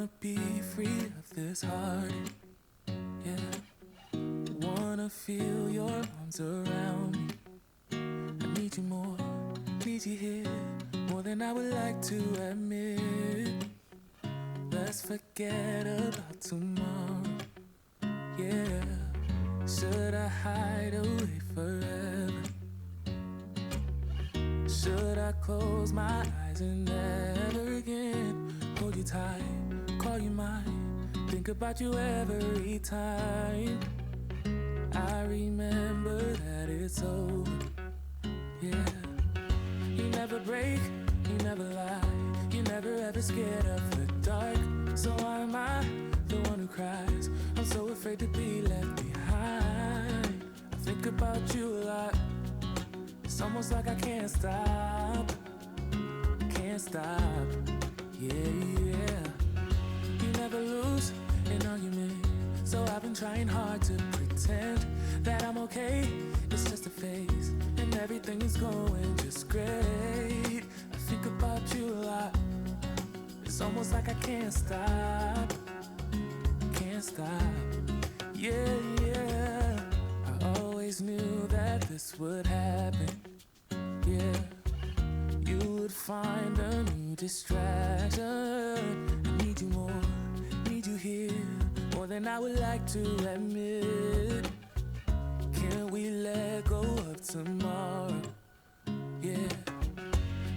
Wanna be free of this heart, yeah. Wanna feel your arms around me. I need you more, need you here, more than I would like to admit. Let's forget about tomorrow, yeah. Should I hide away forever? Should I close my eyes and never again hold you tight, call you mine, think about you every time? I remember that it's over, yeah. You never break, you never lie, you never ever scared of the dark. So why am I the one who cries? I'm so afraid to be left behind. I think about you a lot. It's almost like I can't stop, yeah, yeah. You never lose an argument, so I've been trying hard to pretend that I'm okay. It's just a phase, and everything is going just great. I think about you a lot. It's almost like I can't stop, yeah, yeah. I always knew that this would happen, yeah. You would find a new distraction. I need you more, need you here, more than I would like to admit. Can we let go of tomorrow, yeah.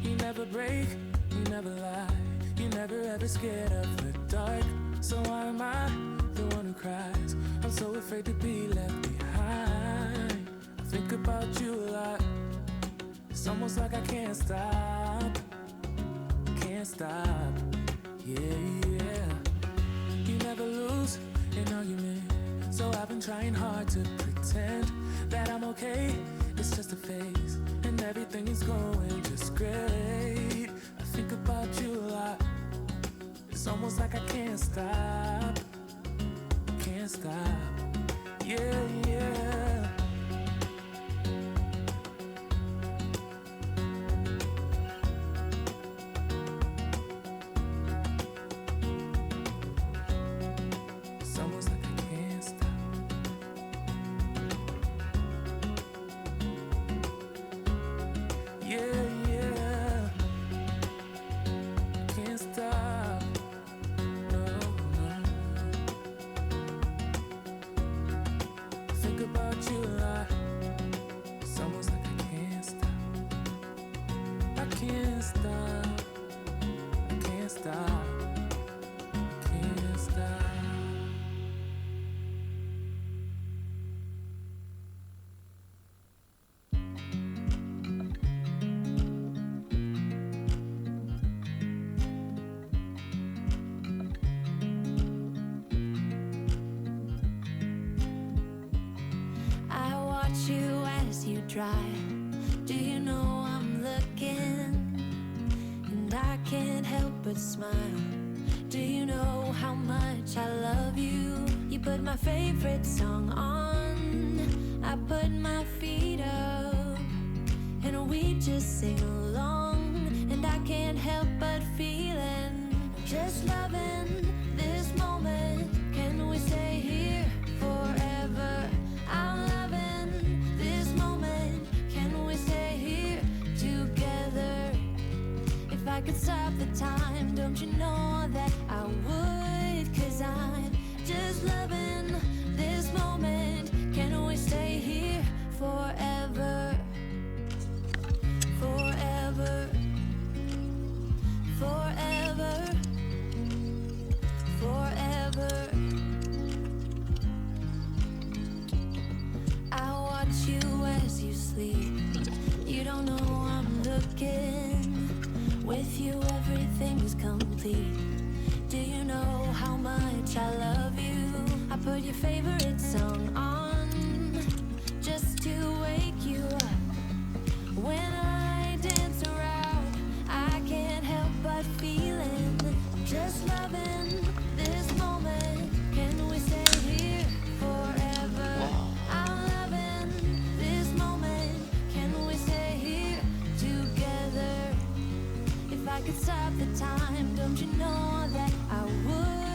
You never break, you never lie, you never ever scared of the dark. So why am I the one who cries? I'm so afraid to be left behind. I think about you a lot. It's almost like I can't stop, yeah, yeah. You never lose an argument, so I've been trying hard to pretend that I'm okay. It's just a phase, and everything is going just great. I think about you a lot. It's almost like I can't stop, yeah, yeah. It's almost like I can't stop, yeah, yeah. Can't stop. Think about you a lot. It's almost like I can't stop. I can't stop. I can't stop. Can't stop. You as you drive, do you know I'm looking? And I can't help but smile. Do you know how much I love you? You put my favorite song on, I put my feet up, and we just sing along. And I can't help but feeling, just loving this moment. Can we stay here forever? I'm loving this moment. Can we stay here together? If I could stop the time, don't you know that I would? 'Cause I'm just loving this moment. Can we stay here forever? Forever. Forever. Forever. I watch you as you sleep. You don't know I'm looking. With you everything's complete. Do you know how much I love you? I put your favorite song on, just to wake you up. When I dance around, I can't help but feeling, just loving this moment. Can we stay here forever? I'm loving this moment. Can we stay here together? If I could stop the time, don't you know that I would?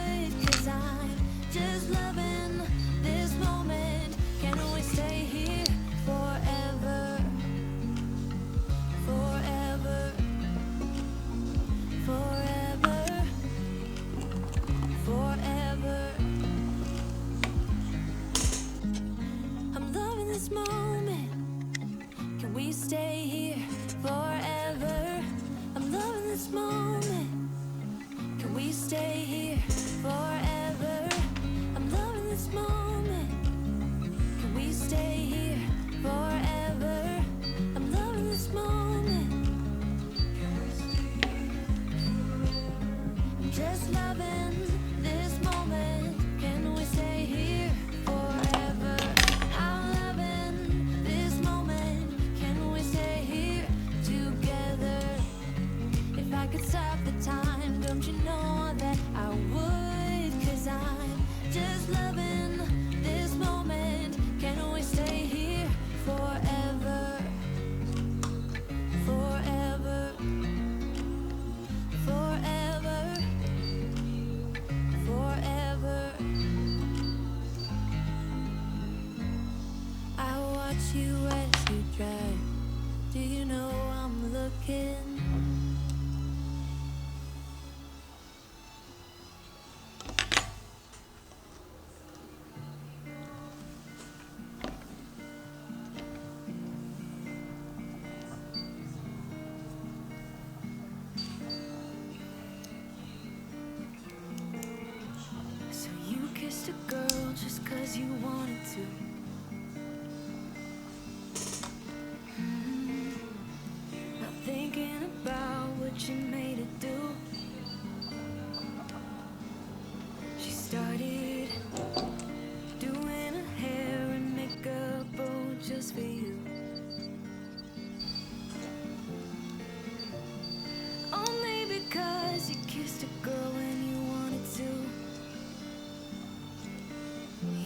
just loving this moment. Can we stay here forever? I'm loving this moment. Can we stay here together? If I could stop the time, don't you know that I would? 'Cause I'm just loving this moment. Can we stay here forever? Forever. Forever. Forever. I watch you as you drive. Do you know I'm looking? So you kissed a girl just 'cause you wanted to. Not thinking about what you made it do. She started doing her hair and makeup, oh, just for you. Only because you kissed a girl when you wanted to.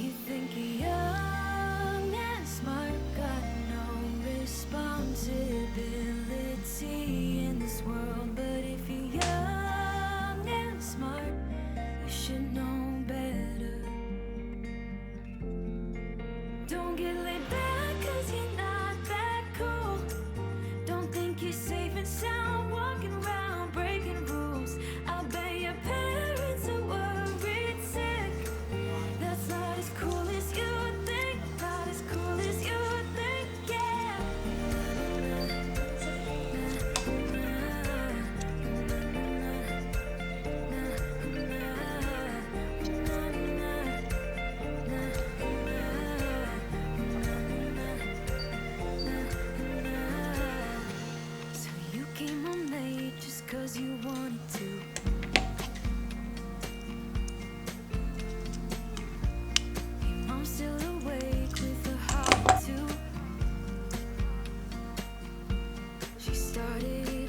You think you're young and smart, got no responsibility in this world. But if you're young and smart, you should know better. Don't get laid back 'cause you're not that cool. Don't think you're safe and sound walking around breaking rules. I bet your parents are worried sick. That's not as cool as you think. Not as cool as you think, yeah. So you came home late just 'cause you wanted to. Your mom's still awake with her heart too. She started,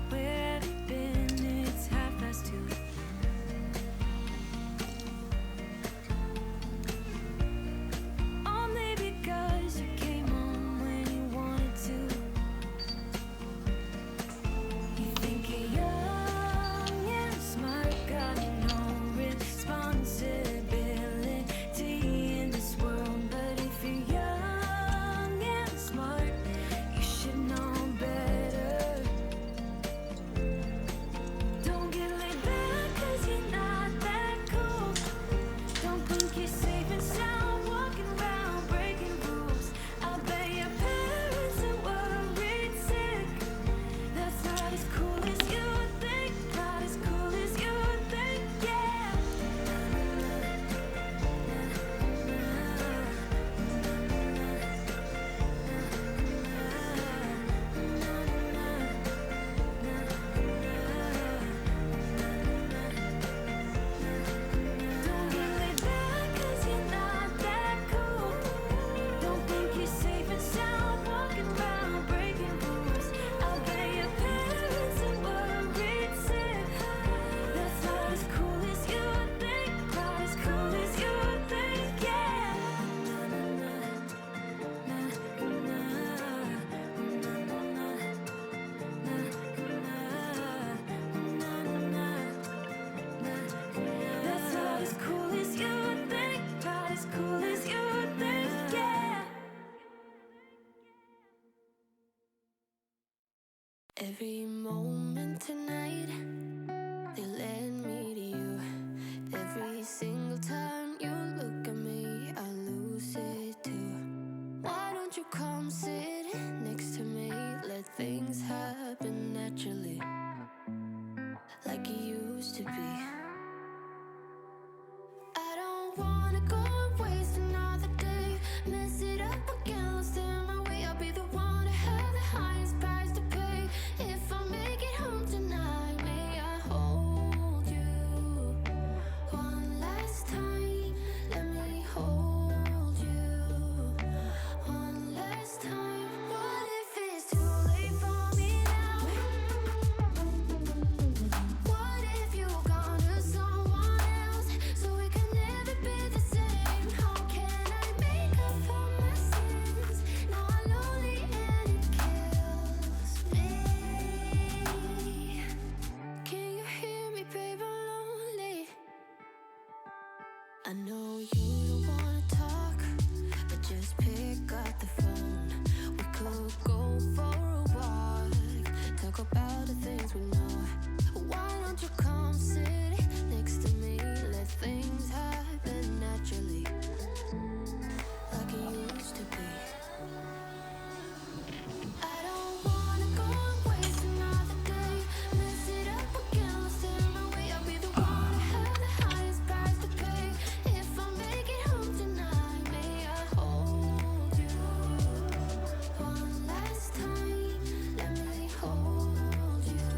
where have you been? It's 2:30. Only because you came home when you wanted to. You think you're young and smart, got no responsibility in this world. But if you're young and smart, you should know better. Don't get laid back 'cause you're not that cool. Don't think you're safe and sound walking around breaking rules. I bet your parents are worried sick. That's not as cool as you think. Not as cool as you think, yeah. Don't get laid back 'cause you're not that cool. Don't think you're safe and sound walking around breaking rules. I bet your parents are worried sick. That's not as cool as you think. Not as cool as you think, yeah. That's not as cool as you think. Not as cool as you think, yeah. Every moment tonight, they led me to you. Every single time you look at me, I lose it too. Why don't you come sit next to me? Let things happen naturally, like it used to be. I don't wanna go and waste another day. Mess it up again, lost in my way. I'll be the one to have the highest price to pay. If I make it home tonight, may I hold I know you don't wanna talk, but just pick up the phone. We could go for a walk, talk about the things we know. Why don't you come sit next to me? Let things happen naturally, like it used to be. I don't wanna go and waste another day, mess it up again, lost in my way. I'll be the one to have the highest price to pay. If I make it home tonight, may I hold you one last time? Let me hold you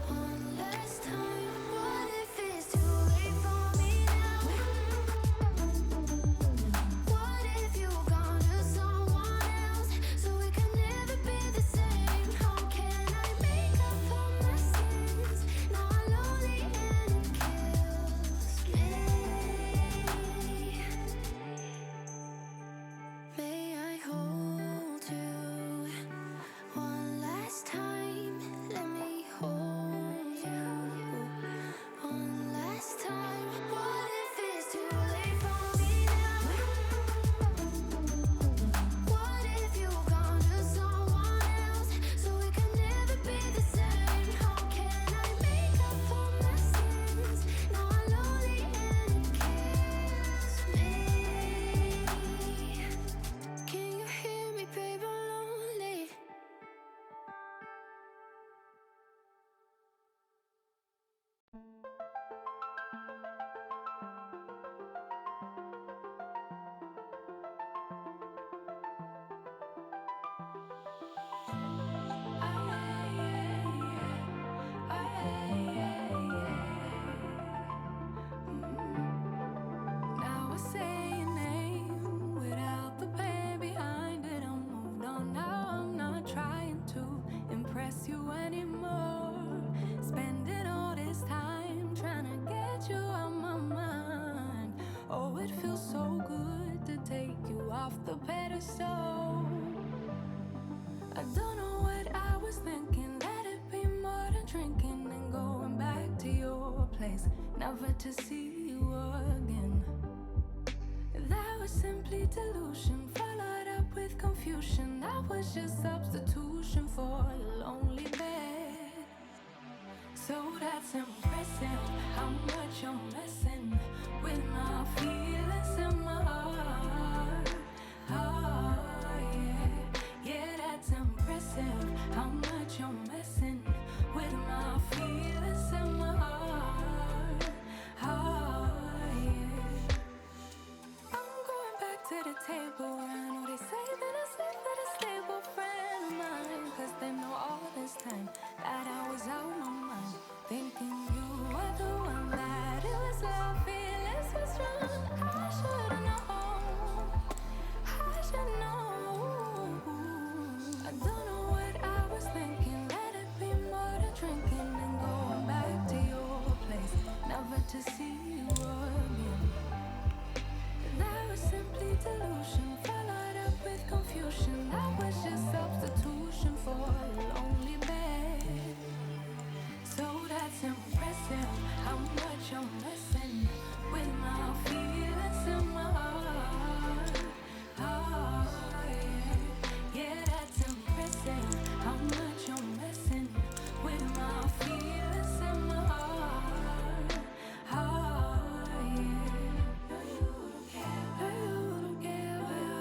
one last time. What if it's too late for me now? What if you're gone to someone else, so we can never be the same? How can I make up for my sins? Now I'm lonely and it kills me. May I hold you one last time? Let me hold you one last time. What if it's too late for me now? What if you're gone to someone else, so we can never be the same? How can I make up for my sins? Now I'm lonely and it kills me. Can you hear me, babe? I'm lonely. Now I say your name without the pain behind it. I'm moved on now. I'm not trying to impress you anymore. Spending all this time trying to get you out my mind. Oh, it feels so good to take you off the pedestal. I don't know what I was thinking. Let it be more than drinking and going back to your place, never to see you again. That was simply delusion, followed up with confusion. That was just substitution for a lonely bed. So that's impressive, how much you're messing with my feelings in my heart. Oh, yeah, yeah, that's impressive, how much you're messing with my feelings in my heart. Oh, yeah. I'm going back to the table. I know they say that I sleep with a stable friend of mine, 'cause they know all this time that I was out my mind, thinking you were the one, that it was love, feelings was strong. I should've known, I should know. I don't know what I was thinking. Let it be more than drinking and going back to your place, never to see you again. That was simply delusion, followed up with confusion. That was just substitution for a lonely bed. So that's impressive, how much you're messing with my feelings in my heart. Oh, yeah, yeah, that's impressive, how much you're messing with my feelings in my heart. Oh, yeah. No, you don't care. No, you don't care. No, you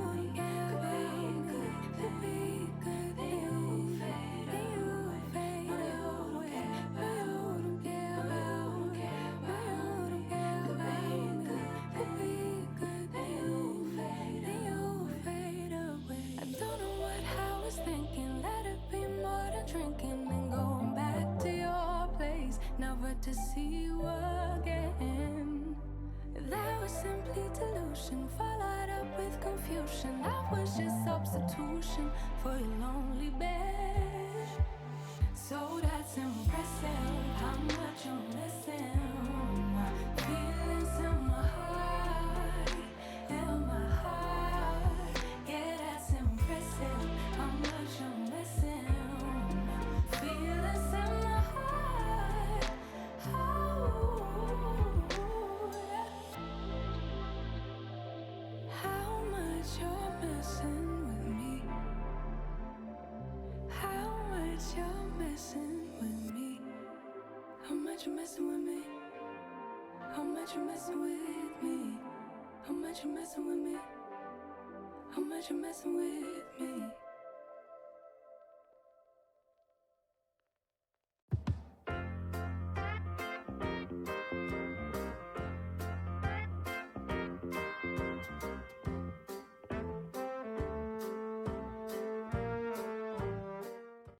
don't care. No, you don't care. Could be good. Then you fade. Then you fade. No, you don't care. No, you don't care. No, you don't care. No, you don't care. Could be good. Then you fade. Then you fade away. I don't know what I was thinking. Let it be more than drinking and going back to your place, never to see you again. That was simply delusion, followed up with confusion. That was just substitution for your lonely bed. So that's impressive, how much you're missing. My feelings in my heart, in my heart. Yeah, that's impressive, how much you're missing. My feelings in my heart. Oh. messing with me? How much you messing with me? How much you messing with me? How much you messing with me? How much you messing with me?